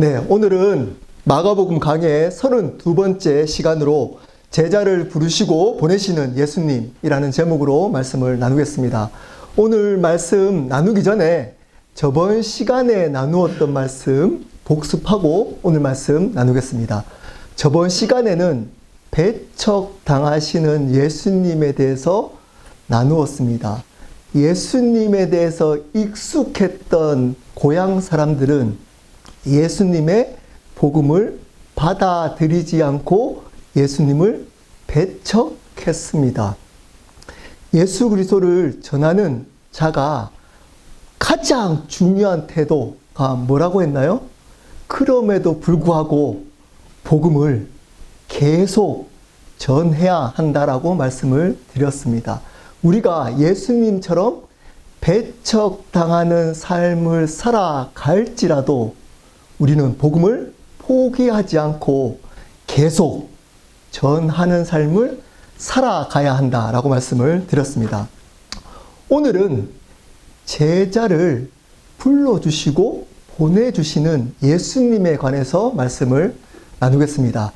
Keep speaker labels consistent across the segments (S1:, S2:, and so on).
S1: 네, 오늘은 마가복음 강의 32번째 시간으로 제자를 부르시고 보내시는 예수님이라는 제목으로 말씀을 나누겠습니다. 오늘 말씀 나누기 전에 저번 시간에 나누었던 말씀 복습하고 오늘 말씀 나누겠습니다. 저번 시간에는 배척당하시는 예수님에 대해서 나누었습니다. 예수님에 대해서 익숙했던 고향 사람들은 예수님의 복음을 받아들이지 않고 예수님을 배척했습니다. 예수 그리스도를 전하는 자가 가장 중요한 태도가 뭐라고 했나요? 그럼에도 불구하고 복음을 계속 전해야 한다라고 말씀을 드렸습니다. 우리가 예수님처럼 배척당하는 삶을 살아갈지라도 우리는 복음을 포기하지 않고 계속 전하는 삶을 살아가야 한다라고 말씀을 드렸습니다. 오늘은 제자를 불러주시고 보내주시는 예수님에 관해서 말씀을 나누겠습니다.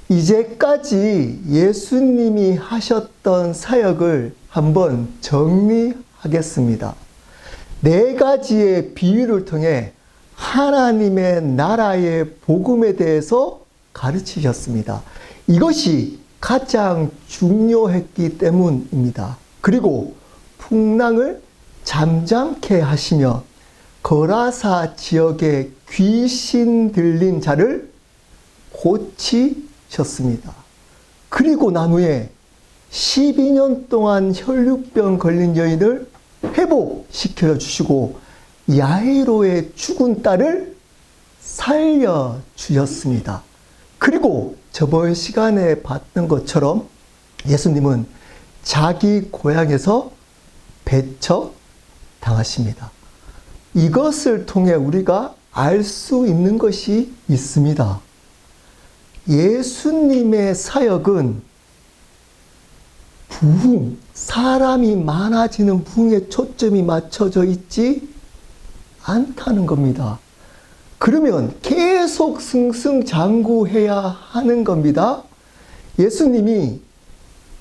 S1: 이제까지 예수님이 하셨던 사역을 한번 정리하겠습니다. 4가지의 비유를 통해 하나님의 나라의 복음에 대해서 가르치셨습니다. 이것이 가장 중요했기 때문입니다. 그리고 풍랑을 잠잠케 하시며 거라사 지역에 귀신 들린 자를 고치셨습니다. 그리고 난 후에 12년 동안 혈류병 걸린 여인을 회복시켜 주시고 야이로의 죽은 딸을 살려주셨습니다. 그리고 저번 시간에 봤던 것처럼 예수님은 자기 고향에서 배척당하십니다. 이것을 통해 우리가 알 수 있는 것이 있습니다. 예수님의 사역은 부흥, 사람이 많아지는 부흥에 초점이 맞춰져 있지 않다는 겁니다. 그러면 계속 승승장구해야 하는 겁니다. 예수님이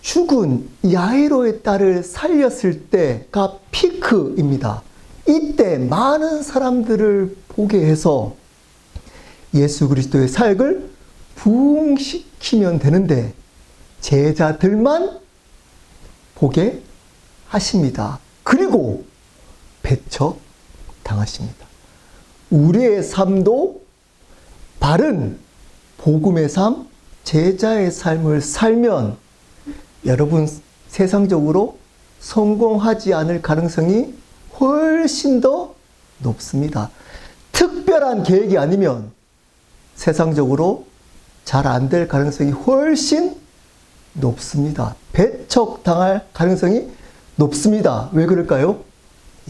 S1: 죽은 야이로의 딸을 살렸을 때가 피크입니다. 이때 많은 사람들을 보게 해서 예수 그리스도의 사역을 부흥시키면 되는데 제자들만 보게 하십니다. 그리고 배척당하십니다. 우리의 삶도 바른 복음의 삶, 제자의 삶을 살면 여러분 세상적으로 성공하지 않을 가능성이 훨씬 더 높습니다. 특별한 계획이 아니면 세상적으로 잘 안 될 가능성이 훨씬 높습니다. 배척당할 가능성이 높습니다. 왜 그럴까요?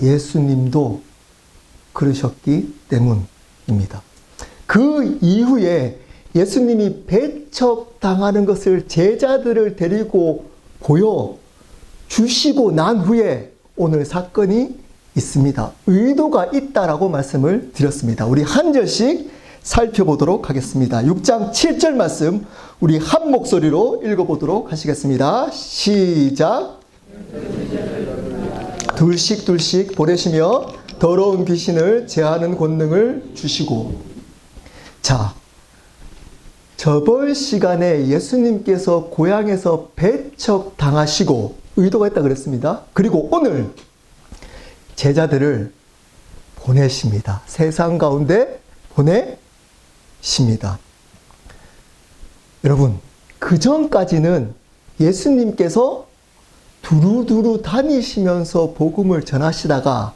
S1: 예수님도 그러셨기 때문입니다. 그 이후에 예수님이 배척당하는 것을 제자들을 데리고 보여주시고 난 후에 오늘 사건이 있습니다. 의도가 있다라고 말씀을 드렸습니다. 우리 한 절씩 살펴보도록 하겠습니다. 6장 7절 말씀 우리 한 목소리로 읽어보도록 하시겠습니다. 시작. 둘씩 보내시며 더러운 귀신을 제하는 권능을 주시고. 자, 저번 시간에 예수님께서 고향에서 배척당하시고 의도가 있다 그랬습니다. 그리고 오늘 제자들을 보내십니다. 세상 가운데 보내십니다. 여러분, 그 전까지는 예수님께서 두루두루 다니시면서 복음을 전하시다가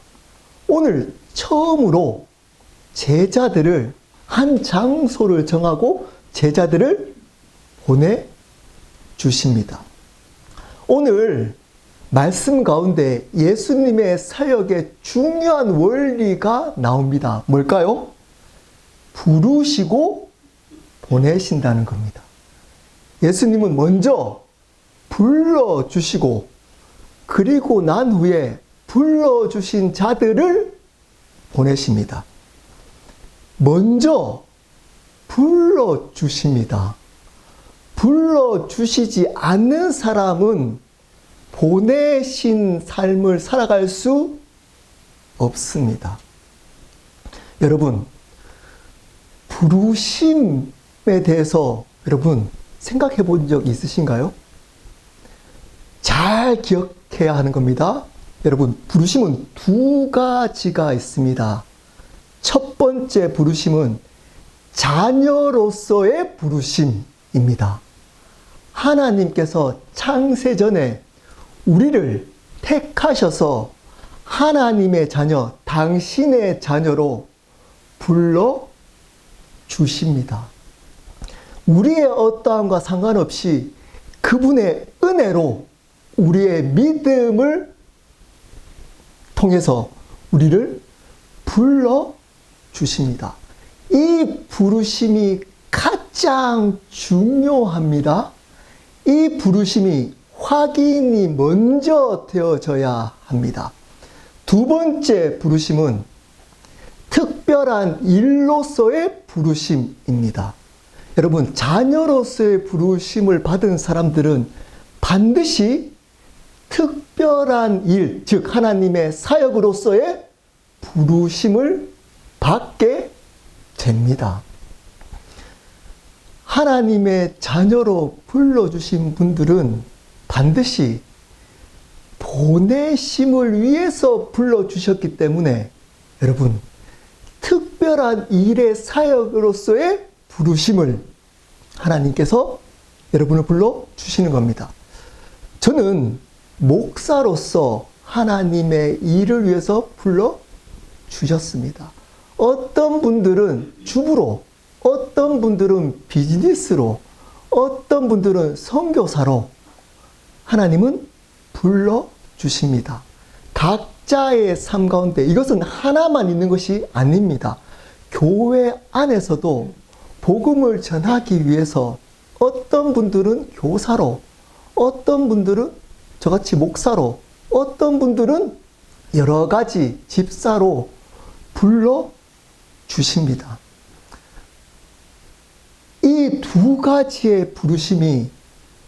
S1: 오늘 처음으로 제자들을 한 장소를 정하고 제자들을 보내주십니다. 오늘 말씀 가운데 예수님의 사역의 중요한 원리가 나옵니다. 뭘까요? 부르시고 보내신다는 겁니다. 예수님은 먼저 불러주시고 그리고 난 후에 불러주신 자들을 보내십니다. 먼저 불러주십니다. 불러주시지 않는 사람은 보내신 삶을 살아갈 수 없습니다. 여러분, 부르심에 대해서 여러분 생각해 본 적 있으신가요? 잘 기억해야 하는 겁니다. 여러분, 부르심은 두 가지가 있습니다. 첫 번째 부르심은 자녀로서의 부르심입니다. 하나님께서 창세전에 우리를 택하셔서 하나님의 자녀, 당신의 자녀로 불러주십니다. 우리의 어떠함과 상관없이 그분의 은혜로 우리의 믿음을 통해서 우리를 불러주십니다. 이 부르심이 가장 중요합니다. 이 부르심이 확인이 먼저 되어져야 합니다. 두 번째 부르심은 특별한 일로서의 부르심입니다. 여러분, 자녀로서의 부르심을 받은 사람들은 반드시 특별한 일, 즉 하나님의 사역으로서의 부르심을 받게 됩니다. 하나님의 자녀로 불러주신 분들은 반드시 보내심을 위해서 불러주셨기 때문에 여러분, 특별한 일의 사역으로서의 부르심을 하나님께서 여러분을 불러주시는 겁니다. 저는 목사로서 하나님의 일을 위해서 불러주셨습니다. 어떤 분들은 주부로, 어떤 분들은 비즈니스로, 어떤 분들은 선교사로 하나님은 불러주십니다. 각자의 삶 가운데 이것은 하나만 있는 것이 아닙니다. 교회 안에서도 복음을 전하기 위해서 어떤 분들은 교사로, 어떤 분들은 저같이 목사로, 어떤 분들은 여러 가지 집사로 불러주십니다. 이 두 가지의 부르심이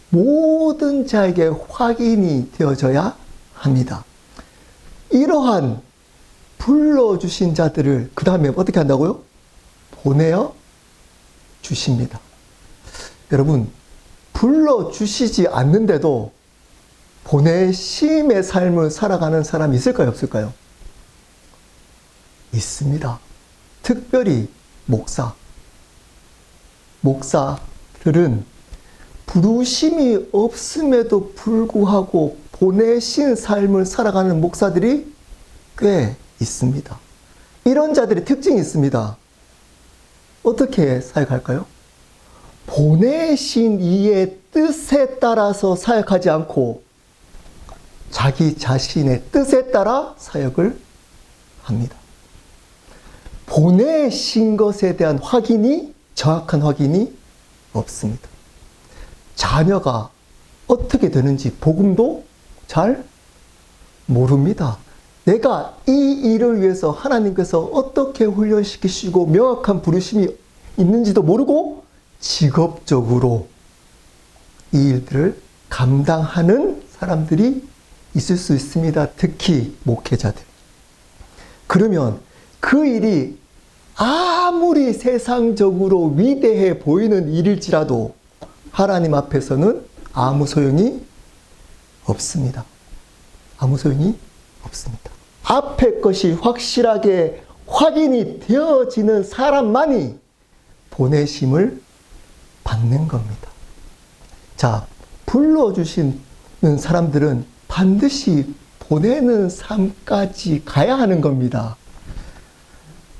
S1: 모든 자에게 확인이 되어져야 합니다. 이러한 불러주신 자들을 그 다음에 어떻게 한다고요? 보내어 주십니다. 여러분, 불러주시지 않는데도 보내심의 삶을 살아가는 사람이 있을까요? 없을까요? 있습니다. 특별히 목사들은 부르심이 없음에도 불구하고 보내신 삶을 살아가는 목사들이 꽤 있습니다. 이런 자들의 특징이 있습니다. 어떻게 사역할까요? 보내신 이의 뜻에 따라서 사역하지 않고 자기 자신의 뜻에 따라 사역을 합니다. 보내신 것에 대한 확인이, 정확한 확인이 없습니다. 자녀가 어떻게 되는지 복음도 잘 모릅니다. 내가 이 일을 위해서 하나님께서 어떻게 훈련시키시고 명확한 부르심이 있는지도 모르고 직업적으로 이 일들을 감당하는 사람들이 있을 수 있습니다. 특히 목회자들. 그러면 그 일이 아무리 세상적으로 위대해 보이는 일일지라도 하나님 앞에서는 아무 소용이 없습니다. 아무 소용이 없습니다. 앞의 것이 확실하게 확인이 되어지는 사람만이 보내심을 받는 겁니다. 자, 불러주시는 사람들은 반드시 보내는 삶까지 가야 하는 겁니다.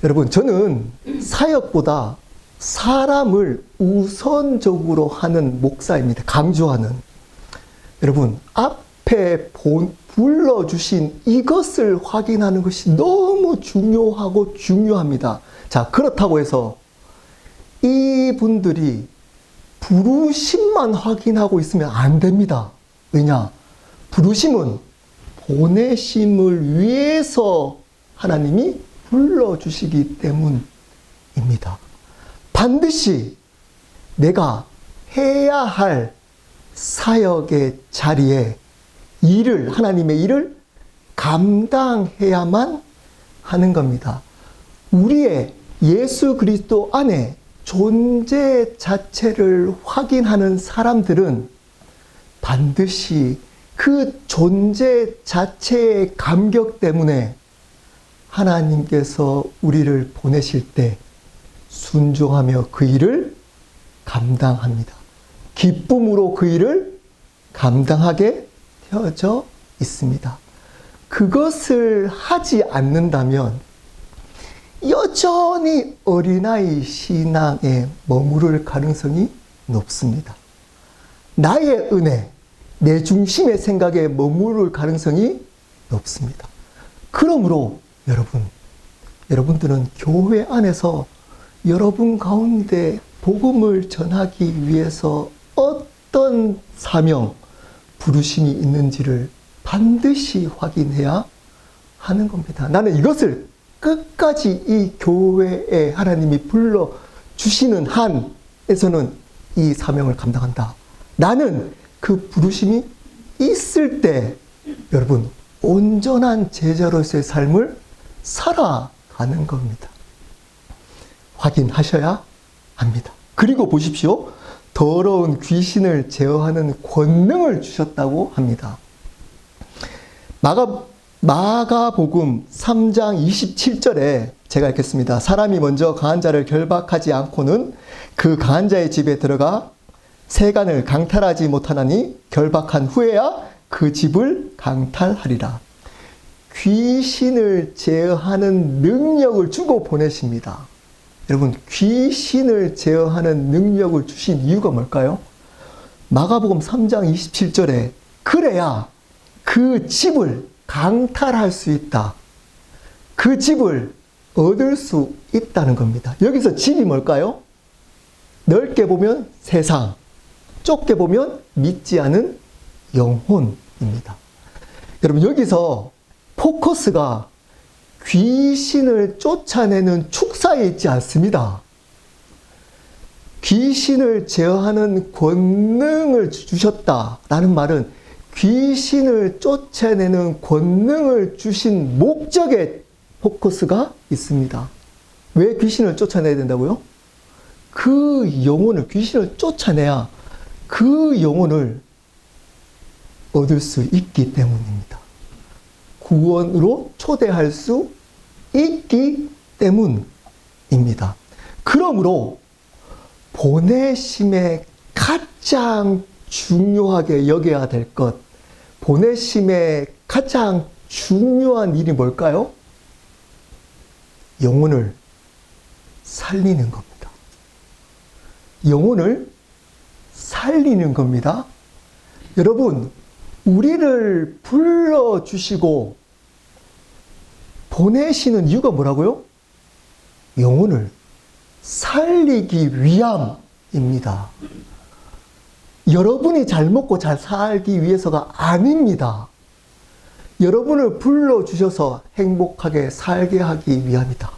S1: 여러분, 저는 사역보다 사람을 우선적으로 하는 목사입니다. 강조하는. 여러분, 앞에 불러주신 이것을 확인하는 것이 너무 중요하고 중요합니다. 자, 그렇다고 해서 이분들이 부르심만 확인하고 있으면 안 됩니다. 왜냐? 부르심은 보내심을 위해서 하나님이 불러주시기 때문입니다. 반드시 내가 해야 할 사역의 자리에 하나님의 일을 감당해야만 하는 겁니다. 우리의 예수 그리스도 안에 존재 자체를 확인하는 사람들은 반드시 그 존재 자체의 감격 때문에 하나님께서 우리를 보내실 때 순종하며 그 일을 감당합니다. 기쁨으로 그 일을 감당하게 되어져 있습니다. 그것을 하지 않는다면 여전히 어린아이 신앙에 머무를 가능성이 높습니다. 나의 은혜, 내 중심의 생각에 머무를 가능성이 높습니다. 그러므로 여러분들은 교회 안에서 여러분 가운데 복음을 전하기 위해서 어떤 사명, 부르심이 있는지를 반드시 확인해야 하는 겁니다. 나는 이것을 끝까지 이 교회에 하나님이 불러주시는 한에서는 이 사명을 감당한다. 나는 그 부르심이 있을 때 여러분 온전한 제자로서의 삶을 살아가는 겁니다. 확인하셔야 합니다. 그리고 보십시오. 더러운 귀신을 제어하는 권능을 주셨다고 합니다. 마가복음 3장 27절에 제가 읽겠습니다. 사람이 먼저 강한 자를 결박하지 않고는 그 강한 자의 집에 들어가 세간을 강탈하지 못하나니 결박한 후에야 그 집을 강탈하리라. 귀신을 제어하는 능력을 주고 보내십니다. 여러분, 귀신을 제어하는 능력을 주신 이유가 뭘까요? 마가복음 3장 27절에 그래야 그 집을 강탈할 수 있다. 그 집을 얻을 수 있다는 겁니다. 여기서 집이 뭘까요? 넓게 보면 세상, 좁게 보면 믿지 않은 영혼입니다. 여러분, 여기서 포커스가 귀신을 쫓아내는 축사에 있지 않습니다. 귀신을 제어하는 권능을 주셨다라는 말은 귀신을 쫓아내는 권능을 주신 목적에 포커스가 있습니다. 왜 귀신을 쫓아내야 된다고요? 그 영혼을, 귀신을 쫓아내야 그 영혼을 얻을 수 있기 때문입니다. 구원으로 초대할 수 있기 때문입니다. 그러므로 보내심에 가장 중요하게 여겨야 될 것, 보내심의 가장 중요한 일이 뭘까요? 영혼을 살리는 겁니다. 영혼을 살리는 겁니다. 여러분, 우리를 불러주시고 보내시는 이유가 뭐라고요? 영혼을 살리기 위함입니다. 여러분이 잘 먹고 잘 살기 위해서가 아닙니다. 여러분을 불러주셔서 행복하게 살게 하기 위함이다.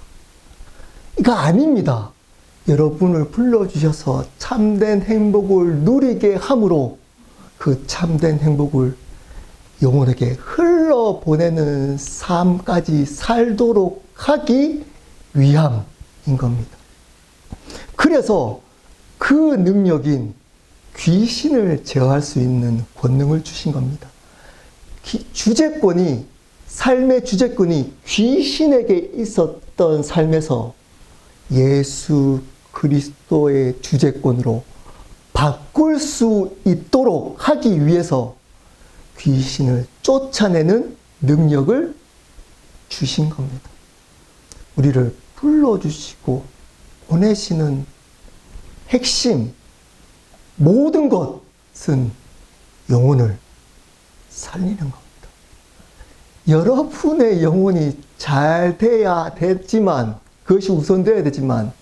S1: 이거 아닙니다. 여러분을 불러주셔서 참된 행복을 누리게 함으로 그 참된 행복을 영혼에게 흘러보내는 삶까지 살도록 하기 위함인 겁니다. 그래서 그 능력인 귀신을 제어할 수 있는 권능을 주신 겁니다. 주재권이, 삶의 주재권이 귀신에게 있었던 삶에서 예수 그리스도의 주재권으로 바꿀 수 있도록 하기 위해서 귀신을 쫓아내는 능력을 주신 겁니다. 우리를 불러주시고 보내시는 핵심, 모든 것은 영혼을 살리는 겁니다. 여러분의 영혼이 잘 돼야 되지만, 그것이 우선되어야 되지만,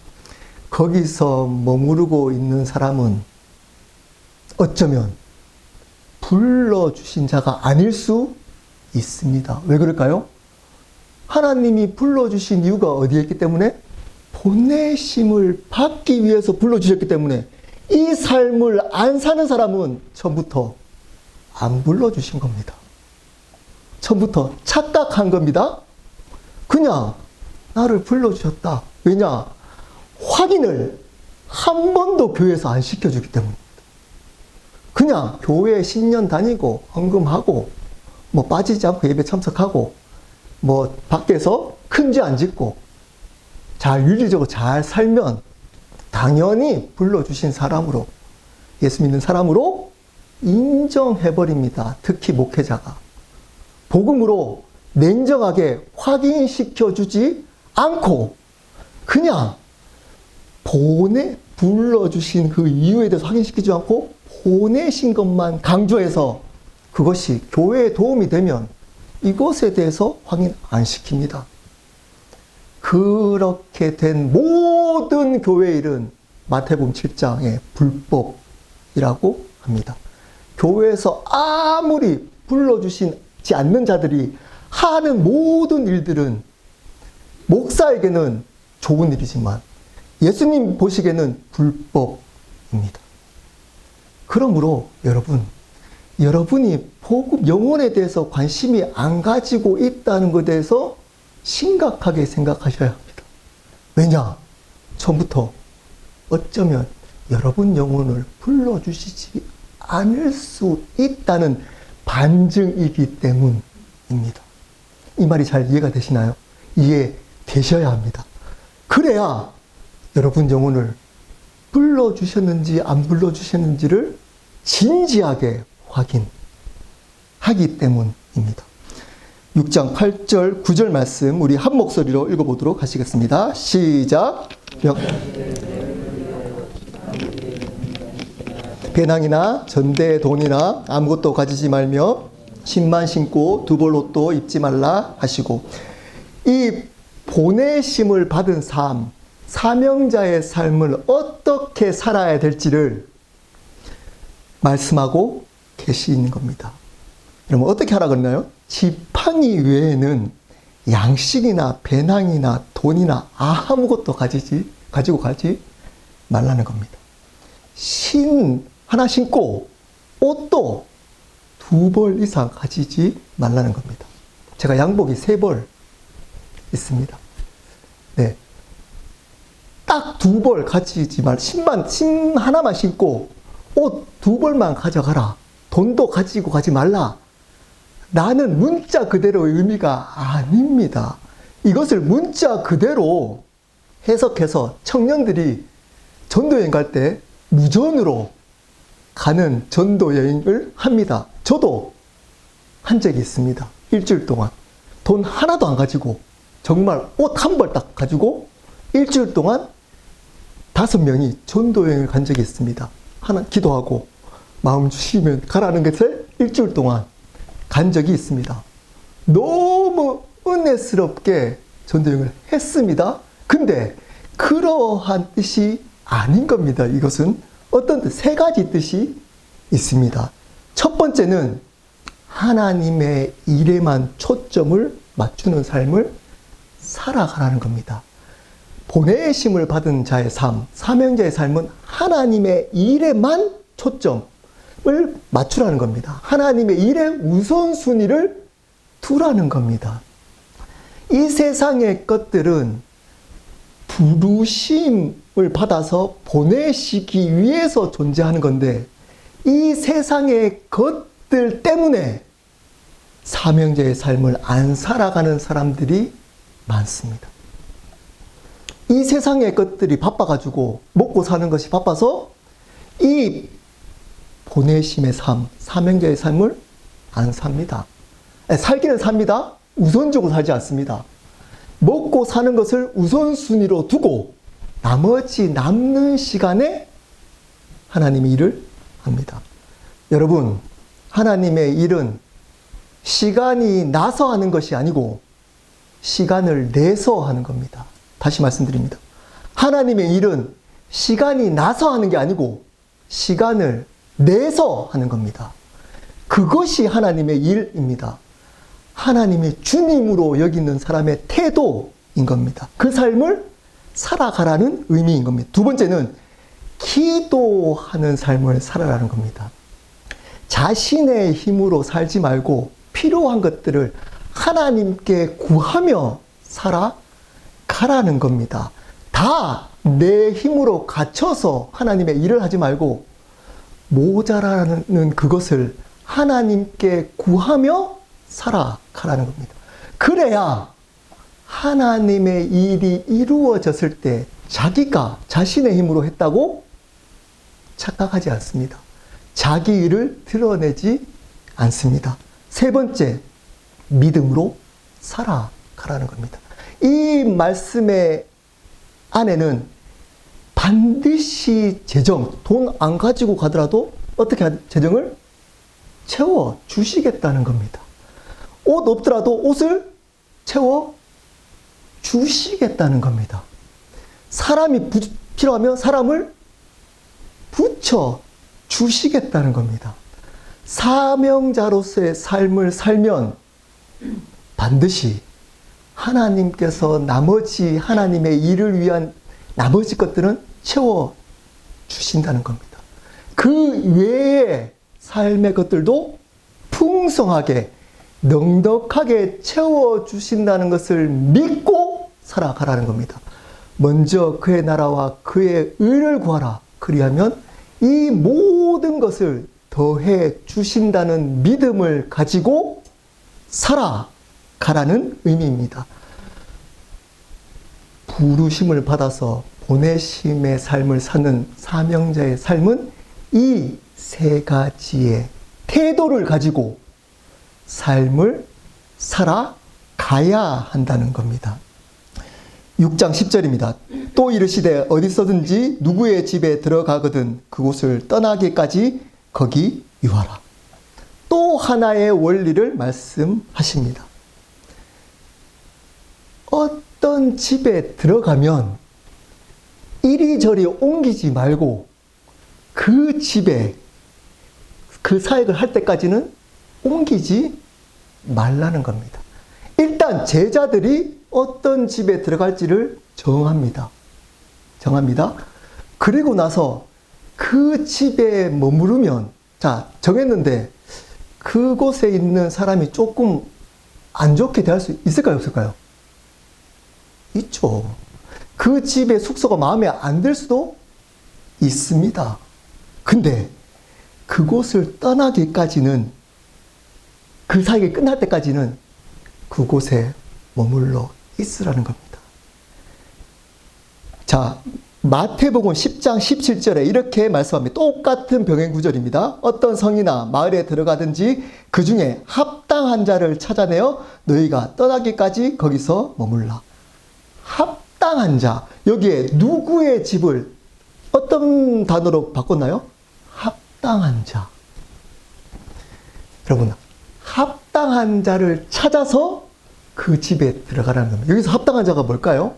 S1: 거기서 머무르고 있는 사람은 어쩌면 불러주신 자가 아닐 수 있습니다. 왜 그럴까요? 하나님이 불러주신 이유가 어디에 있기 때문에? 보내심을 받기 위해서 불러주셨기 때문에 이 삶을 안 사는 사람은 처음부터 안 불러주신 겁니다. 처음부터 착각한 겁니다. 그냥 나를 불러주셨다. 왜냐? 확인을 한 번도 교회에서 안 시켜주기 때문입니다. 그냥 교회 10년 다니고 헌금하고 뭐 빠지지 않고 예배 참석하고 뭐 밖에서 큰 죄 안 짓고 잘 윤리적으로 잘 살면 당연히 불러주신 사람으로, 예수 믿는 사람으로 인정해버립니다. 특히 목회자가. 복음으로 냉정하게 확인시켜주지 않고 그냥 불러주신 그 이유에 대해서 확인시키지 않고 보내신 것만 강조해서 그것이 교회에 도움이 되면 이것에 대해서 확인 안 시킵니다. 그렇게 된 모든 교회 일은 마태복음 7장의 불법이라고 합니다. 교회에서 아무리 불러주시지 않는 자들이 하는 모든 일들은 목사에게는 좋은 일이지만 예수님 보시기에는 불법입니다. 그러므로 여러분이 복음 영혼에 대해서 관심이 안 가지고 있다는 것에 대해서 심각하게 생각하셔야 합니다. 왜냐? 처음부터 어쩌면 여러분 영혼을 불러주시지 않을 수 있다는 반증이기 때문입니다. 이 말이 잘 이해가 되시나요? 이해되셔야 합니다. 그래야 여러분 영혼을 불러주셨는지 안 불러주셨는지를 진지하게 확인하기 때문입니다. 6장 8절 9절 말씀 우리 한 목소리로 읽어보도록 하시겠습니다. 시작. 배낭이나 전대 돈이나 아무것도 가지지 말며 신만 신고 두벌 옷도 입지 말라 하시고, 이 보내심을 받은 삶, 사명자의 삶을 어떻게 살아야 될지를 말씀하고 계시는 겁니다. 그러면 어떻게 하라 그러나요? 지팡이 외에는 양식이나 배낭이나 돈이나 아무것도 가지고 가지 말라는 겁니다. 하나 신고 옷도 2벌 이상 가지지 말라는 겁니다. 제가 양복이 3벌 있습니다. 네. 딱 2벌 가지지 말, 신 하나만 신고 옷 2벌만 가져가라. 돈도 가지고 가지 말라. 라는 문자 그대로의 의미가 아닙니다. 이것을 문자 그대로 해석해서 청년들이 전도여행 갈 때 무전으로 가는 전도여행을 합니다. 저도 한 적이 있습니다. 일주일 동안 돈 하나도 안 가지고 정말 옷 1벌 딱 가지고 일주일 동안 5명이 전도여행을 간 적이 있습니다. 하나 기도하고 마음 주시면 가라는 것을 일주일 동안 간 적이 있습니다. 너무 은혜스럽게 전도여행을 했습니다. 근데 그러한 뜻이 아닌 겁니다. 이것은 어떤 뜻, 3가지 뜻이 있습니다. 첫 번째는 하나님의 일에만 초점을 맞추는 삶을 살아가라는 겁니다. 보내심을 받은 자의 삶, 사명자의 삶은 하나님의 일에만 초점을 맞추라는 겁니다. 하나님의 일에 우선순위를 두라는 겁니다. 이 세상의 것들은 부르심을 받아서 보내시기 위해서 존재하는 건데, 이 세상의 것들 때문에 사명자의 삶을 안 살아가는 사람들이 많습니다. 이 세상의 것들이 바빠가지고 먹고 사는 것이 바빠서 이 보내심의 삶, 사명자의 삶을 안 삽니다. 살기는 삽니다. 우선적으로 살지 않습니다. 먹고 사는 것을 우선순위로 두고 나머지 남는 시간에 하나님의 일을 합니다. 여러분, 하나님의 일은 시간이 나서 하는 것이 아니고 시간을 내서 하는 겁니다. 다시 말씀드립니다. 하나님의 일은 시간이 나서 하는 게 아니고 시간을 내서 하는 겁니다. 그것이 하나님의 일입니다. 하나님의 주님으로 여기는 사람의 태도인 겁니다. 그 삶을 살아가라는 의미인 겁니다. 두 번째는 기도하는 삶을 살아라는 겁니다. 자신의 힘으로 살지 말고 필요한 것들을 하나님께 구하며 살아가라는 겁니다. 다 내 힘으로 갖춰서 하나님의 일을 하지 말고 모자라는 그것을 하나님께 구하며 살아가라는 겁니다. 그래야 하나님의 일이 이루어졌을 때 자기가 자신의 힘으로 했다고 착각하지 않습니다. 자기 일을 드러내지 않습니다. 세 번째, 믿음으로 살아가라는 겁니다. 이 말씀의 안에는 반드시 재정, 돈 안 가지고 가더라도 어떻게 재정을 채워 주시겠다는 겁니다. 옷 없더라도 옷을 채워 주시겠다는 겁니다. 사람이 필요하면 사람을 붙여 주시겠다는 겁니다. 사명자로서의 삶을 살면 반드시 하나님께서 나머지 하나님의 일을 위한 나머지 것들은 채워 주신다는 겁니다. 그 외의 삶의 것들도 풍성하게 넉넉하게 채워 주신다는 것을 믿고 살아가라는 겁니다. 먼저 그의 나라와 그의 의를 구하라. 그리하면 이 모든 것을 더해 주신다는 믿음을 가지고 살아가라는 의미입니다. 부르심을 받아서 보내심의 삶을 사는 사명자의 삶은 이 세 가지의 태도를 가지고 삶을 살아가야 한다는 겁니다. 6장 10절입니다. 또 이르시되 어디서든지 누구의 집에 들어가거든 그곳을 떠나기까지 거기 유하라. 또 하나의 원리를 말씀하십니다. 어떤 집에 들어가면 이리저리 옮기지 말고 그 집에 그 사역을 할 때까지는 옮기지 말라는 겁니다. 일단 제자들이 어떤 집에 들어갈지를 정합니다. 그리고 나서 그 집에 머무르면, 자, 정했는데 그곳에 있는 사람이 조금 안 좋게 대할 수 있을까요, 없을까요? 있죠. 그 집의 숙소가 마음에 안 들 수도 있습니다. 근데 그곳을 떠나기까지는, 그 사역이 끝날 때까지는 그곳에 머물러 있으라는 겁니다. 자, 마태복음 10장 17절에 이렇게 말씀합니다. 똑같은 병행 구절입니다. 어떤 성이나 마을에 들어가든지 그 중에 합당한 자를 찾아내어 너희가 떠나기까지 거기서 머물라. 합당한 자. 여기에 누구의 집을 어떤 단어로 바꿨나요? 합당한 자. 여러분, 합당한 자를 찾아서 그 집에 들어가라는 겁니다. 여기서 합당한 자가 뭘까요?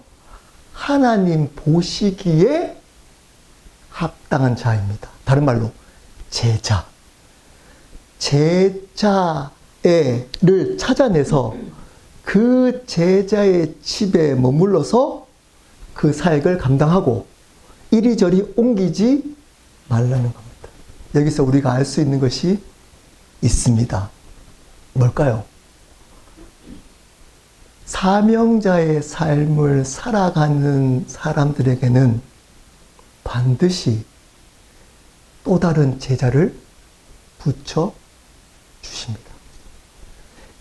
S1: 하나님 보시기에 합당한 자입니다. 다른 말로 제자. 제자를 찾아내서 그 제자의 집에 머물러서 그 사역을 감당하고 이리저리 옮기지 말라는 겁니다. 여기서 우리가 알 수 있는 것이 있습니다. 뭘까요? 사명자의 삶을 살아가는 사람들에게는 반드시 또 다른 제자를 붙여 주십니다.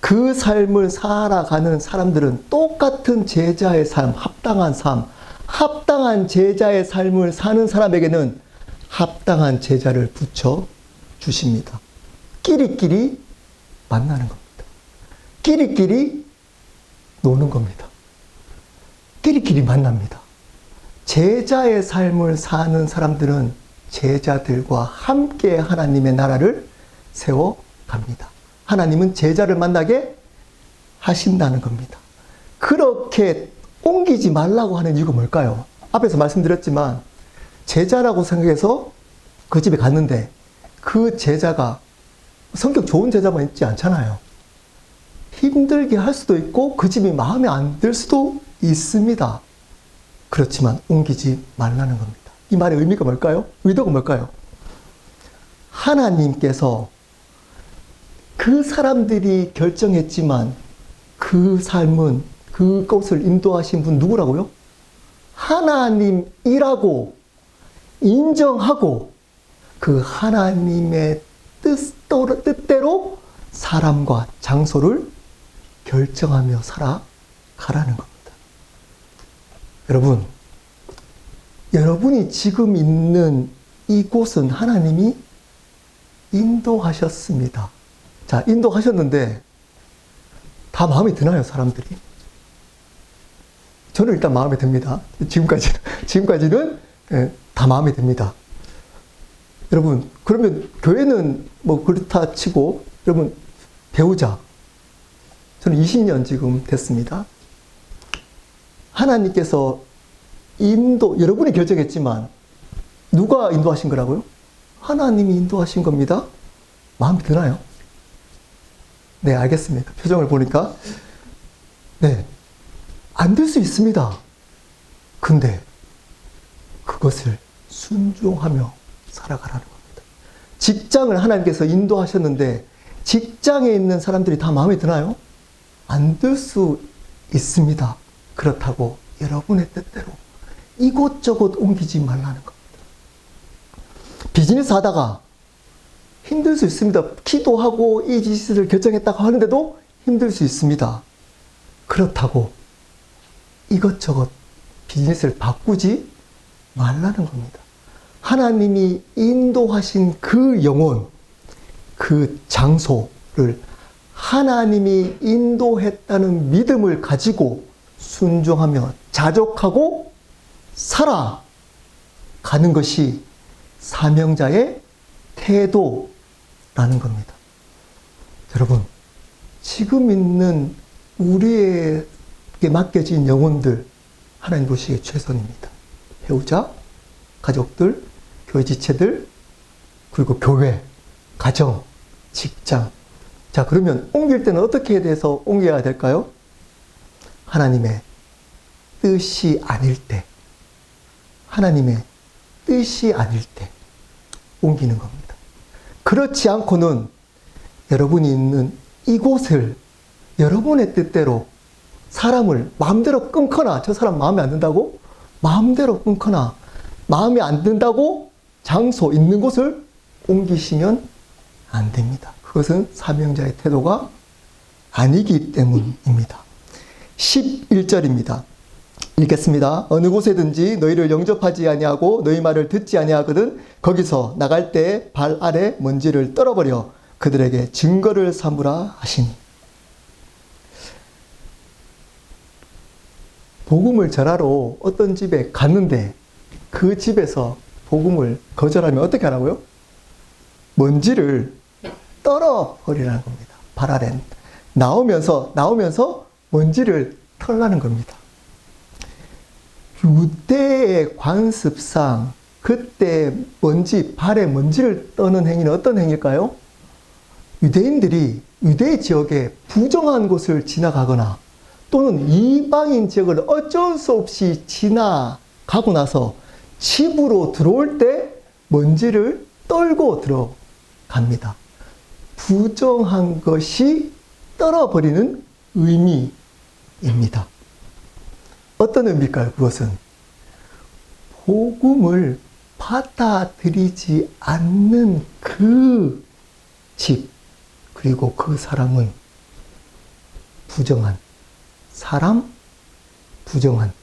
S1: 그 삶을 살아가는 사람들은 똑같은 제자의 삶, 합당한 제자의 삶을 사는 사람에게는 합당한 제자를 붙여 주십니다. 끼리끼리 만나는 겁니다. 끼리끼리 노는 겁니다. 끼리끼리 만납니다. 제자의 삶을 사는 사람들은 제자들과 함께 하나님의 나라를 세워갑니다. 하나님은 제자를 만나게 하신다는 겁니다. 그렇게 옮기지 말라고 하는 이유가 뭘까요? 앞에서 말씀드렸지만 제자라고 생각해서 그 집에 갔는데 그 제자가 성격 좋은 제자만 있지 않잖아요. 힘들게 할 수도 있고 그 집이 마음에 안 들 수도 있습니다. 그렇지만 옮기지 말라는 겁니다. 이 말의 의미가 뭘까요? 의도가 뭘까요? 하나님께서 그 사람들이 결정했지만 그 삶은, 그것을 인도하신 분 누구라고요? 하나님이라고 인정하고 그 하나님의 뜻대로 사람과 장소를 결정하며 살아가라는 겁니다. 여러분, 여러분이 지금 있는 이곳은 하나님이 인도하셨습니다. 자, 인도하셨는데 다 마음에 드나요, 사람들이? 저는 일단 마음에 듭니다. 지금까지는 다 마음에 듭니다. 여러분, 그러면 교회는 뭐 그렇다 치고, 여러분, 배우자. 저는 20년 지금 됐습니다. 하나님께서 여러분이 결정했지만, 누가 인도하신 거라고요? 하나님이 인도하신 겁니다. 마음에 드나요? 네, 알겠습니다. 표정을 보니까. 네, 안 될 수 있습니다. 근데 그것을 순종하며 살아가라는 겁니다. 직장을 하나님께서 인도하셨는데 직장에 있는 사람들이 다 마음에 드나요? 안 될 수 있습니다. 그렇다고 여러분의 뜻대로 이곳저곳 옮기지 말라는 겁니다. 비즈니스 하다가 힘들 수 있습니다. 기도하고 이 짓을 결정했다고 하는데도 힘들 수 있습니다. 그렇다고 이것저것 비즈니스를 바꾸지 말라는 겁니다. 하나님이 인도하신 그 영혼, 그 장소를 하나님이 인도했다는 믿음을 가지고 순종하며 자족하고 살아가는 것이 사명자의 태도라는 겁니다. 여러분, 지금 있는 우리에게 맡겨진 영혼들, 하나님 보시기에 최선입니다. 배우자, 가족들, 교회 지체들, 그리고 교회, 가정, 직장. 자, 그러면 옮길 때는 어떻게 돼서 옮겨야 될까요? 하나님의 뜻이 아닐 때, 하나님의 뜻이 아닐 때 옮기는 겁니다. 그렇지 않고는 여러분이 있는 이곳을 여러분의 뜻대로 사람을 마음대로 끊거나, 저 사람 마음에 안 든다고 마음대로 끊거나, 마음에 안 든다고 장소 있는 곳을 옮기시면 안 됩니다. 그것은 사명자의 태도가 아니기 때문입니다. 11절입니다. 읽겠습니다. 어느 곳에든지 너희를 영접하지 아니하고 너희 말을 듣지 아니하거든 거기서 나갈 때 발 아래 먼지를 떨어버려 그들에게 증거를 삼으라 하시니. 복음을 전하러 어떤 집에 갔는데 그 집에서 복음을 거절하면 어떻게 하라고요? 먼지를 떨어버리라는 겁니다. 발 아래 나오면서 먼지를 털라는 겁니다. 유대의 관습상 그때 발에 먼지를 떠는 행위는 어떤 행위일까요? 유대인들이 유대 지역에 부정한 곳을 지나가거나 또는 이방인 지역을 어쩔 수 없이 지나가고 나서 집으로 들어올 때 먼지를 떨고 들어갑니다. 부정한 것이 떨어버리는 의미입니다. 어떤 의미일까요? 그것은 복음을 받아들이지 않는 그 집, 그리고 그 사람은 부정한 사람, 부정한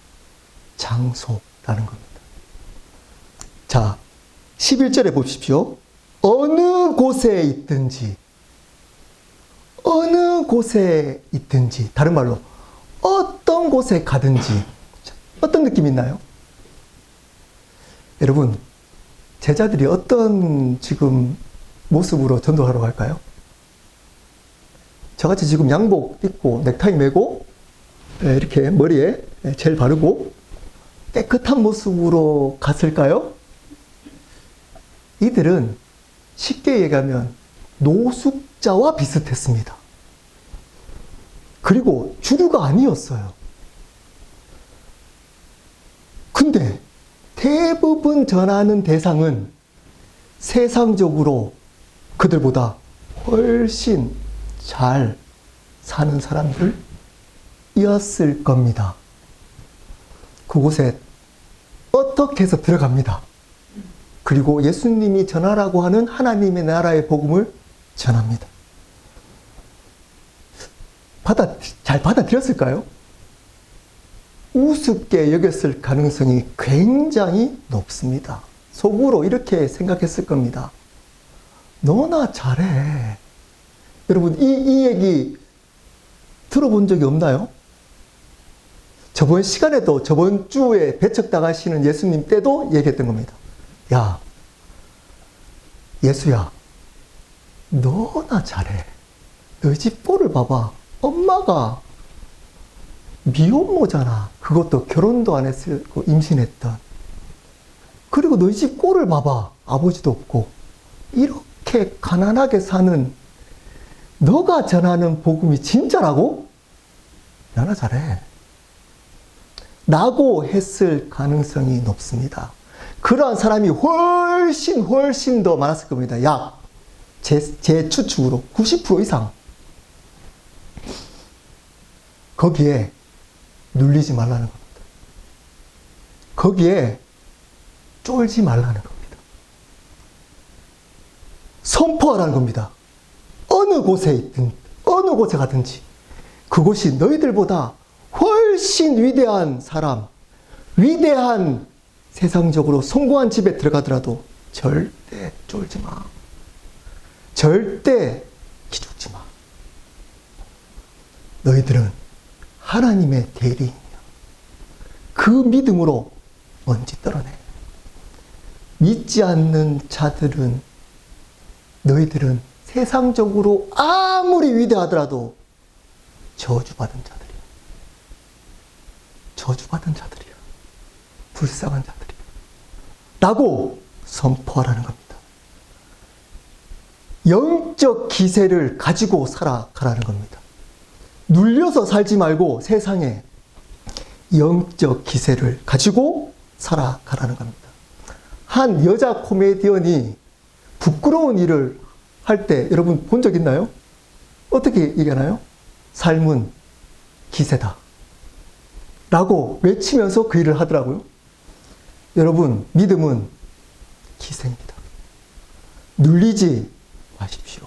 S1: 장소라는 겁니다. 자, 11절에 보십시오. 어느 곳에 있든지, 다른 말로 어떤 곳에 가든지. 어떤 느낌이 있나요? 여러분, 제자들이 어떤 지금 모습으로 전도하러 갈까요? 저같이 지금 양복 입고 넥타이 매고 이렇게 머리에 젤 바르고 깨끗한 모습으로 갔을까요? 이들은 쉽게 얘기하면 노숙자와 비슷했습니다. 그리고 주류가 아니었어요. 근데 대부분 전하는 대상은 세상적으로 그들보다 훨씬 잘 사는 사람들이었을 겁니다. 그곳에 어떻게 해서 들어갑니다. 그리고 예수님이 전하라고 하는 하나님의 나라의 복음을 전합니다. 잘 받아들였을까요? 우습게 여겼을 가능성이 굉장히 높습니다. 속으로 이렇게 생각했을 겁니다. 너나 잘해. 여러분, 이 얘기 들어본 적이 없나요? 저번 시간에도, 저번 주에 배척당하시는 예수님 때도 얘기했던 겁니다. 야, 예수야, 너나 잘해. 너희 집 꼴을 봐봐. 엄마가 미혼모잖아. 그것도 결혼도 안 했고 임신했던. 그리고 너희 집 꼴을 봐봐. 아버지도 없고. 이렇게 가난하게 사는 너가 전하는 복음이 진짜라고? 너나 잘해. 라고 했을 가능성이 높습니다. 그러한 사람이 훨씬 더 많았을 겁니다. 약, 제 추측으로 90% 이상. 거기에 눌리지 말라는 겁니다. 거기에 쫄지 말라는 겁니다. 선포하라는 겁니다. 어느 곳에 있든, 어느 곳에 가든지 그곳이 너희들보다 훨씬 위대한 사람, 위대한 세상적으로 성공한 집에 들어가더라도 절대 쫄지 마. 절대 기죽지 마. 너희들은 하나님의 대리인이야. 그 믿음으로 먼지 떨어내. 믿지 않는 자들은, 너희들은 세상적으로 아무리 위대하더라도 저주받은 자들이야. 저주받은 자들이야. 불쌍한 자들이야. 라고 선포하라는 겁니다. 영적 기세를 가지고 살아가라는 겁니다. 눌려서 살지 말고 세상에 영적 기세를 가지고 살아가라는 겁니다. 한 여자 코미디언이 부끄러운 일을 할 때 여러분 본 적 있나요? 어떻게 얘기하나요? 삶은 기세다. 라고 외치면서 그 일을 하더라고요. 여러분, 믿음은 기세입니다. 눌리지 마십시오.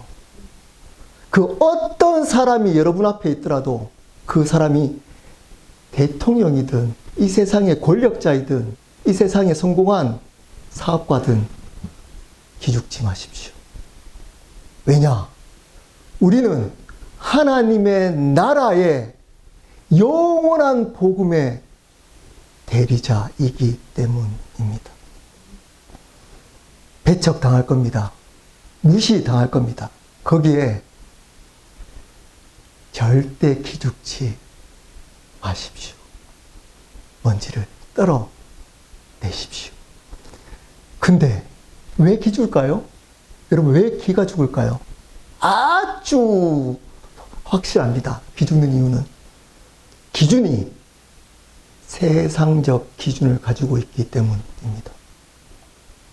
S1: 그 어떤 사람이 여러분 앞에 있더라도 그 사람이 대통령이든 이 세상의 권력자이든 이 세상에 성공한 사업가든 기죽지 마십시오. 왜냐? 우리는 하나님의 나라의 영원한 복음의 대리자이기 때문입니다. 배척당할 겁니다. 무시당할 겁니다. 거기에 절대 기죽지 마십시오. 먼지를 떨어내십시오. 근데 왜 기죽을까요? 여러분, 왜 기가 죽을까요? 아주 확실합니다. 기죽는 이유는 기준이 세상적 기준을 가지고 있기 때문입니다.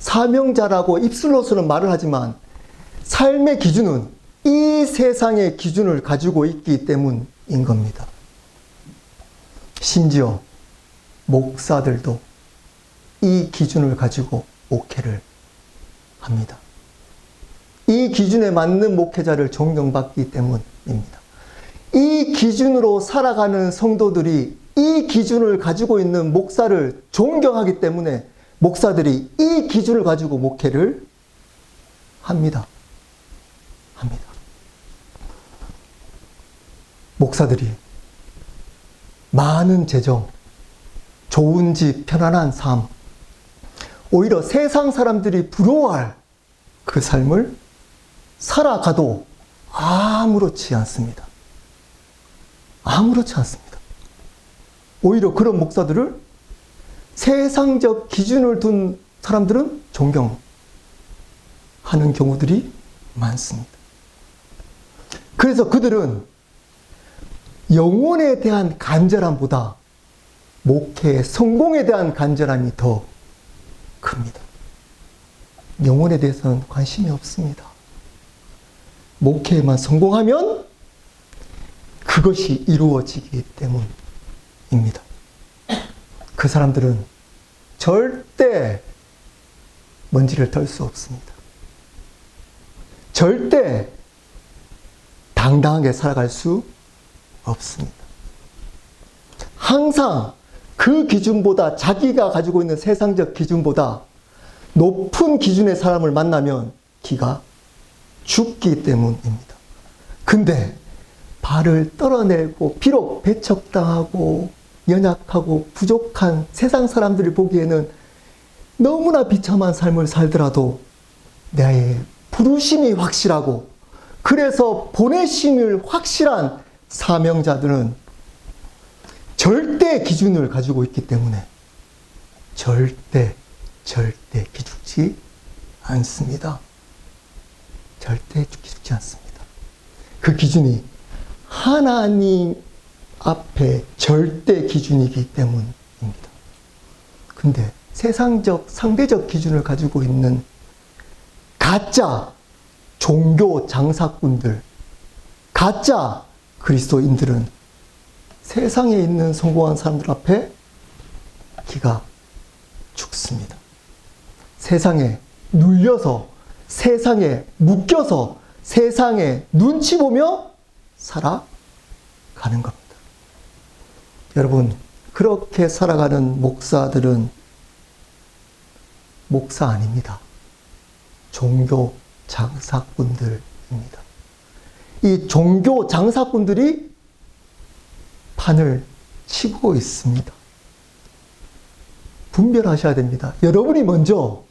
S1: 사명자라고 입술로서는 말을 하지만 삶의 기준은 이 세상의 기준을 가지고 있기 때문인 겁니다. 심지어 목사들도 이 기준을 가지고 목회를 합니다. 이 기준에 맞는 목회자를 존경받기 때문입니다. 이 기준으로 살아가는 성도들이 이 기준을 가지고 있는 목사를 존경하기 때문에 목사들이 이 기준을 가지고 목회를 합니다. 목사들이 많은 재정, 좋은 집, 편안한 삶, 오히려 세상 사람들이 부러워할 그 삶을 살아가도 아무렇지 않습니다. 아무렇지 않습니다. 오히려 그런 목사들을 세상적 기준을 둔 사람들은 존경하는 경우들이 많습니다. 그래서 그들은 영혼에 대한 간절함보다 목회의 성공에 대한 간절함이 더 큽니다. 영혼에 대해서는 관심이 없습니다. 목회에만 성공하면 그것이 이루어지기 때문입니다. 그 사람들은 절대 먼지를 털 수 없습니다. 절대 당당하게 살아갈 수 없습니다. 항상 그 기준보다, 자기가 가지고 있는 세상적 기준보다 높은 기준의 사람을 만나면 기가 죽기 때문입니다. 근데 발을 떨어내고 비록 배척당하고 연약하고 부족한 세상 사람들이 보기에는 너무나 비참한 삶을 살더라도 나의 부르심이 확실하고, 그래서 보내심을 확실한 사명자들은 절대 기준을 가지고 있기 때문에 절대 기죽지 않습니다. 절대 기죽지 않습니다. 그 기준이 하나님 앞에 절대 기준이기 때문입니다. 근데 세상적, 상대적 기준을 가지고 있는 가짜 종교 장사꾼들, 가짜 그리스도인들은 세상에 있는 성공한 사람들 앞에 기가 죽습니다. 세상에 눌려서, 세상에 묶여서, 세상에 눈치 보며 살아가는 겁니다. 여러분, 그렇게 살아가는 목사들은 목사 아닙니다. 종교 장사꾼들입니다. 이 종교 장사꾼들이 판을 치고 있습니다. 분별하셔야 됩니다. 여러분이 먼저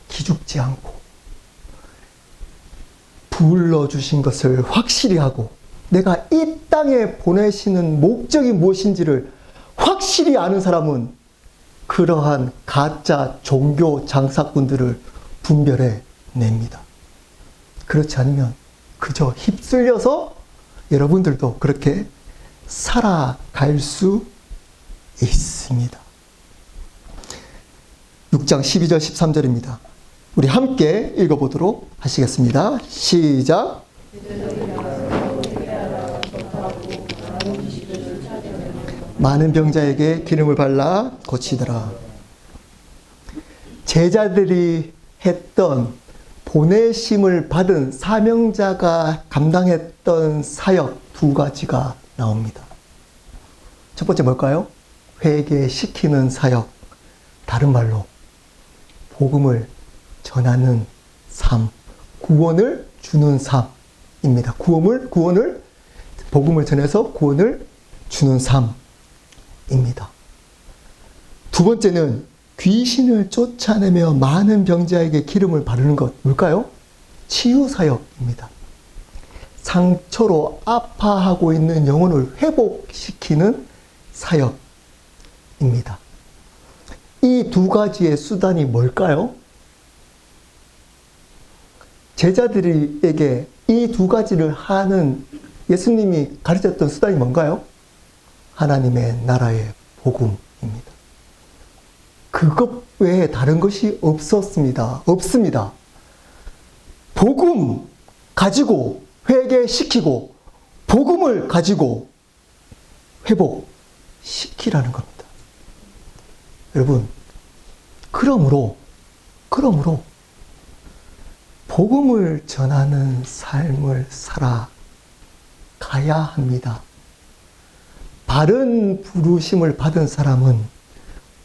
S1: 기죽지 않고 불러주신 것을 확실히 하고, 내가 이 땅에 보내시는 목적이 무엇인지를 확실히 아는 사람은 그러한 가짜 종교 장사꾼들을 분별해 냅니다. 그렇지 않으면 그저 휩쓸려서 여러분들도 그렇게 살아갈 수 있습니다. 6장 12절 13절입니다. 우리 함께 읽어보도록 하시겠습니다. 시작. 많은 병자에게 기름을 발라 고치더라. 제자들이 했던, 보내심을 받은 사명자가 감당했던 사역 두 가지가 나옵니다. 첫 번째 뭘까요? 회개시키는 사역, 다른 말로 복음을 전하는 삶, 구원을 주는 삶입니다. 복음을 전해서 구원을 주는 삶입니다. 두 번째는 귀신을 쫓아내며 많은 병자에게 기름을 바르는 것, 뭘까요? 치유사역입니다. 상처로 아파하고 있는 영혼을 회복시키는 사역입니다. 이 두 가지의 수단이 뭘까요? 제자들에게 이 두 가지를 하는 예수님이 가르쳤던 수단이 뭔가요? 하나님의 나라의 복음입니다. 그것 외에 다른 것이 없습니다. 복음 가지고 회개시키고, 복음을 가지고 회복시키라는 겁니다. 여러분, 그러므로 복음을 전하는 삶을 살아가야 합니다. 바른 부르심을 받은 사람은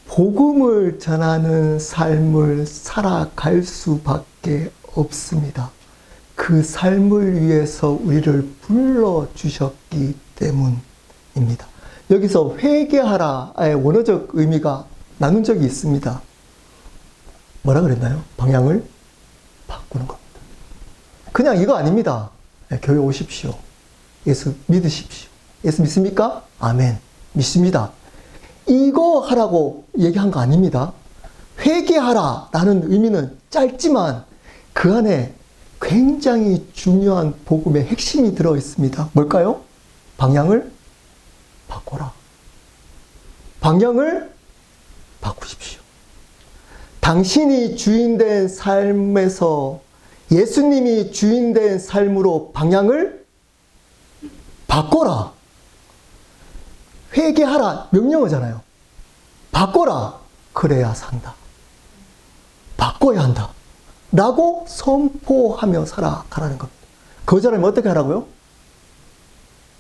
S1: 복음을 전하는 삶을 살아갈 수밖에 없습니다. 그 삶을 위해서 우리를 불러주셨기 때문입니다. 여기서 회개하라의 원어적 의미가 나눈 적이 있습니다. 뭐라 그랬나요? 방향을 바꾸는 겁니다. 그냥 이거 아닙니다. 교회 오십시오. 예수 믿으십시오. 예수 믿습니까? 아멘. 믿습니다. 이거 하라고 얘기한 거 아닙니다. 회개하라라는 의미는 짧지만 그 안에 굉장히 중요한 복음의 핵심이 들어 있습니다. 뭘까요? 방향을 바꿔라. 방향을 바꾸십시오. 당신이 주인된 삶에서 예수님이 주인된 삶으로 방향을 바꿔라. 회개하라. 명령어잖아요. 바꿔라. 그래야 산다. 바꿔야 한다. 라고 선포하며 살아가라는 겁니다. 거절하면 어떻게 하라고요?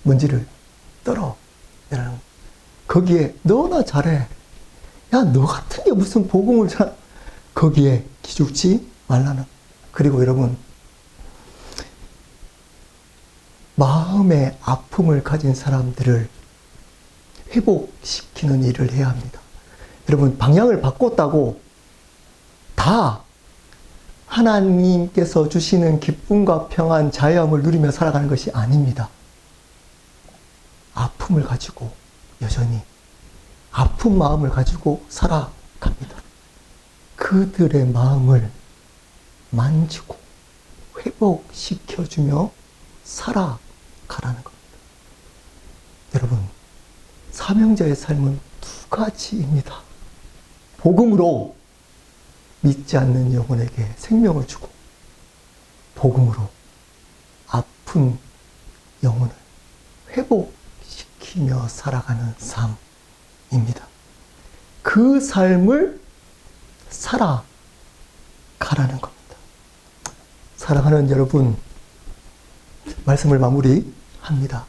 S1: 먼지를 떨어내라는 겁니다. 거기에 너나 잘해. 야, 너 같은 게 무슨 복음을 잘. 거기에 기죽지 말라는. 그리고 여러분, 마음의 아픔을 가진 사람들을 회복시키는 일을 해야 합니다. 여러분, 방향을 바꿨다고 다 하나님께서 주시는 기쁨과 평안, 자유함을 누리며 살아가는 것이 아닙니다. 아픔을 가지고 여전히 아픈 마음을 가지고 살아갑니다. 그들의 마음을 만지고 회복시켜주며 살아가라는 겁니다. 여러분, 사명자의 삶은 두 가지입니다. 복음으로 믿지 않는 영혼에게 생명을 주고, 복음으로 아픈 영혼을 회복시키며 살아가는 삶입니다. 그 삶을 살아가라는 겁니다. 사랑하는 여러분, 말씀을 마무리합니다.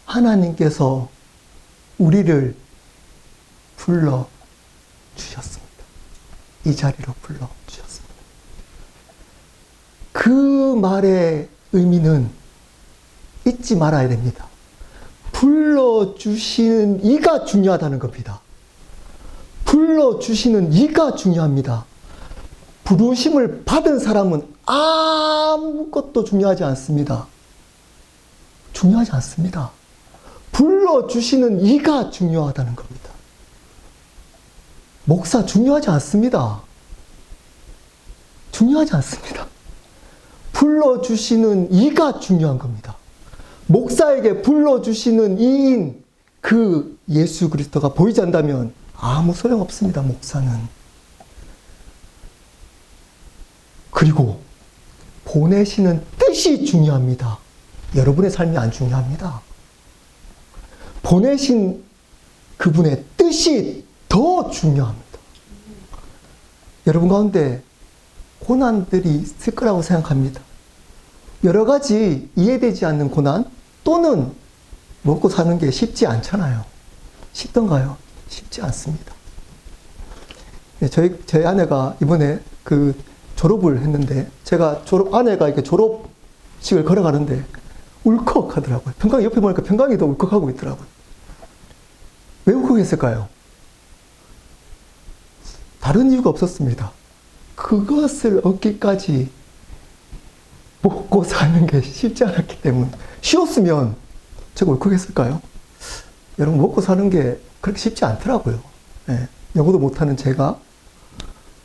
S1: 하나님께서 우리를 불러주셨습니다. 이 자리로 불러주셨습니다. 그 말의 의미는 잊지 말아야 됩니다. 불러주시는 이가 중요하다는 겁니다. 불러주시는 이가 중요합니다. 부르심을 받은 사람은 아무것도 중요하지 않습니다. 중요하지 않습니다. 불러주시는 이가 중요하다는 겁니다. 목사 중요하지 않습니다. 중요하지 않습니다. 불러주시는 이가 중요한 겁니다. 목사에게 불러주시는 이인, 그 예수 그리스도가 보이지 않다면 아무 소용없습니다, 목사는. 그리고 보내시는 뜻이 중요합니다. 여러분의 삶이 안 중요합니다. 보내신 그분의 뜻이 더 중요합니다. 여러분 가운데 고난들이 있을 거라고 생각합니다. 여러 가지 이해되지 않는 고난 또는 먹고 사는 게 쉽지 않잖아요. 쉽던가요? 쉽지 않습니다. 저희 아내가 이번에 졸업을 했는데, 제가 아내가 이렇게 졸업식을 걸어가는데 울컥 하더라고요. 평강이 옆에 보니까 평강이 더 울컥하고 있더라고요. 왜 울컥했을까요? 다른 이유가 없었습니다. 그것을 얻기까지 먹고 사는 게 쉽지 않았기 때문에. 쉬웠으면 제가 울컥했을까요? 여러분, 먹고 사는 게 그렇게 쉽지 않더라고요. 네, 영어도 못하는 제가,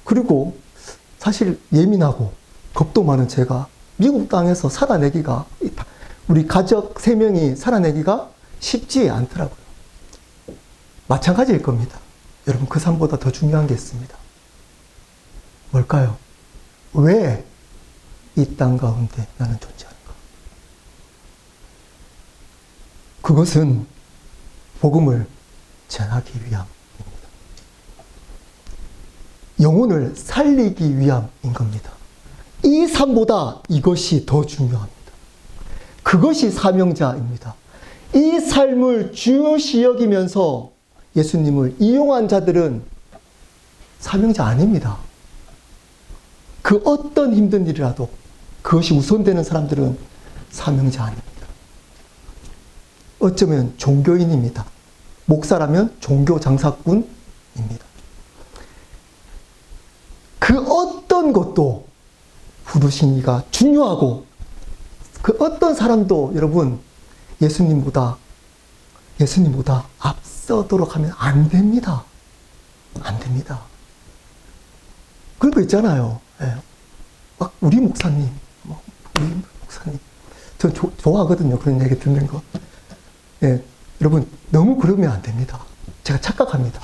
S1: 그리고 사실 예민하고 겁도 많은 제가 미국 땅에서 살아내기가, 우리 가족 3명이 살아내기가 쉽지 않더라고요. 마찬가지일 겁니다. 여러분, 그 삶보다 더 중요한 게 있습니다. 뭘까요? 왜 이 땅 가운데 나는 존재하는가? 그것은 복음을 전하기 위함입니다. 영혼을 살리기 위함인 겁니다. 이 삶보다 이것이 더 중요합니다. 그것이 사명자입니다. 이 삶을 중요시 여기면서 예수님을 이용한 자들은 사명자 아닙니다. 그 어떤 힘든 일이라도 그것이 우선되는 사람들은 사명자 아닙니다. 어쩌면 종교인입니다. 목사라면 종교 장사꾼입니다. 그 어떤 것도 부르신 이가 중요하고, 그 어떤 사람도 여러분 예수님보다 앞서도록 하면 안 됩니다. 안 됩니다. 그런 거 있잖아요. 막 우리 목사님, 전 좋아하거든요. 그런 얘기 듣는 거. 예, 여러분, 너무 그러면 안 됩니다. 제가 착각합니다.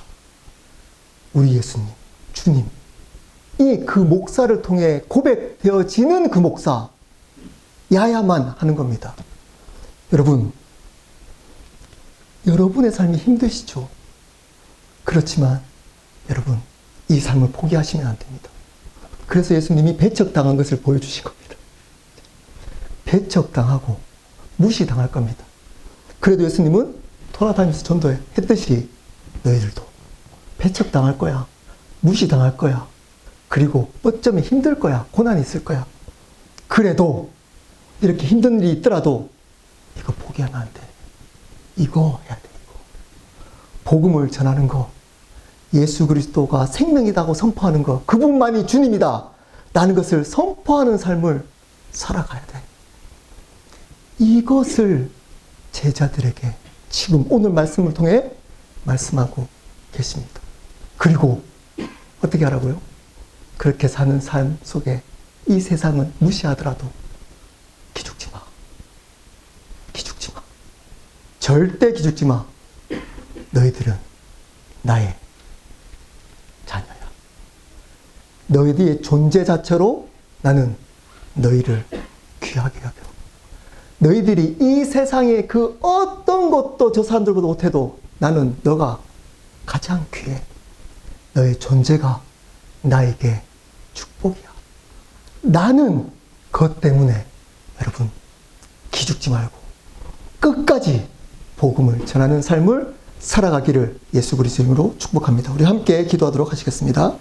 S1: 우리 예수님, 주님, 그 목사를 통해 고백되어지는 그 목사, 야야만 하는 겁니다. 여러분, 여러분의 삶이 힘드시죠? 그렇지만, 여러분, 이 삶을 포기하시면 안 됩니다. 그래서 예수님이 배척당한 것을 보여주신 겁니다. 배척당하고 무시당할 겁니다. 그래도 예수님은 돌아다니면서 전도했듯이 너희들도 배척당할 거야. 무시당할 거야. 그리고 어쩌면 힘들 거야. 고난이 있을 거야. 그래도 이렇게 힘든 일이 있더라도 이거 포기하면 안 돼. 이거 해야 돼. 이거. 복음을 전하는 거. 예수 그리스도가 생명이라고 선포하는 것, 그분만이 주님이다 라는 것을 선포하는 삶을 살아가야 돼. 이것을 제자들에게 지금 오늘 말씀을 통해 말씀하고 계십니다. 그리고 어떻게 하라고요? 그렇게 사는 삶 속에 이 세상은 무시하더라도 기죽지 마. 기죽지 마. 절대 기죽지 마. 너희들은 나의 자녀야. 너희들의 존재 자체로 나는 너희를 귀하게 여겨. 너희들이 이 세상의 그 어떤 것도 저 사람들보다 못해도 나는 너가 가장 귀해. 너의 존재가 나에게 축복이야. 나는 그것 때문에 여러분 기죽지 말고 끝까지 복음을 전하는 삶을 살아가기를 예수 그리스도 이름으로 축복합니다. 우리 함께 기도하도록 하시겠습니다.